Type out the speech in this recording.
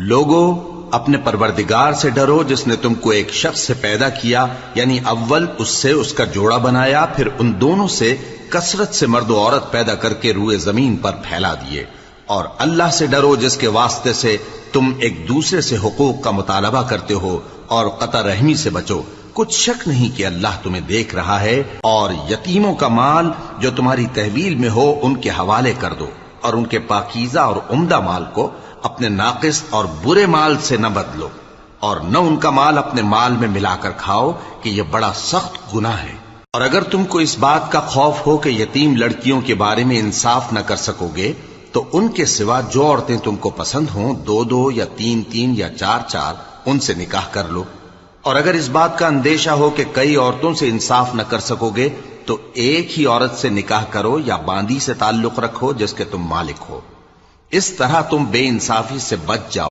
لوگو اپنے پروردگار سے ڈرو جس نے تم کو ایک شخص سے پیدا کیا، یعنی اول اس سے اس کا جوڑا بنایا، پھر ان دونوں سے کثرت سے مرد و عورت پیدا کر کے روئے زمین پر پھیلا دیے۔ اور اللہ سے ڈرو جس کے واسطے سے تم ایک دوسرے سے حقوق کا مطالبہ کرتے ہو، اور قطع رحمی سے بچو، کچھ شک نہیں کہ اللہ تمہیں دیکھ رہا ہے۔ اور یتیموں کا مال جو تمہاری تحویل میں ہو ان کے حوالے کر دو، اور ان کے پاکیزہ اور عمدہ مال کو اپنے ناقص اور برے مال سے نہ بدلو، اور نہ ان کا مال اپنے مال میں ملا کر کھاؤ کہ یہ بڑا سخت گناہ ہے۔ اور اگر تم کو اس بات کا خوف ہو کہ یتیم لڑکیوں کے بارے میں انصاف نہ کر سکو گے تو ان کے سوا جو عورتیں تم کو پسند ہوں، 2 یا 3 یا 4 ان سے نکاح کر لو۔ اور اگر اس بات کا اندیشہ ہو کہ کئی عورتوں سے انصاف نہ کر سکو گے تو ایک ہی عورت سے نکاح کرو یا باندی سے تعلق رکھو جس کے تم مالک ہو، اس طرح تم بے انصافی سے بچ جاؤ۔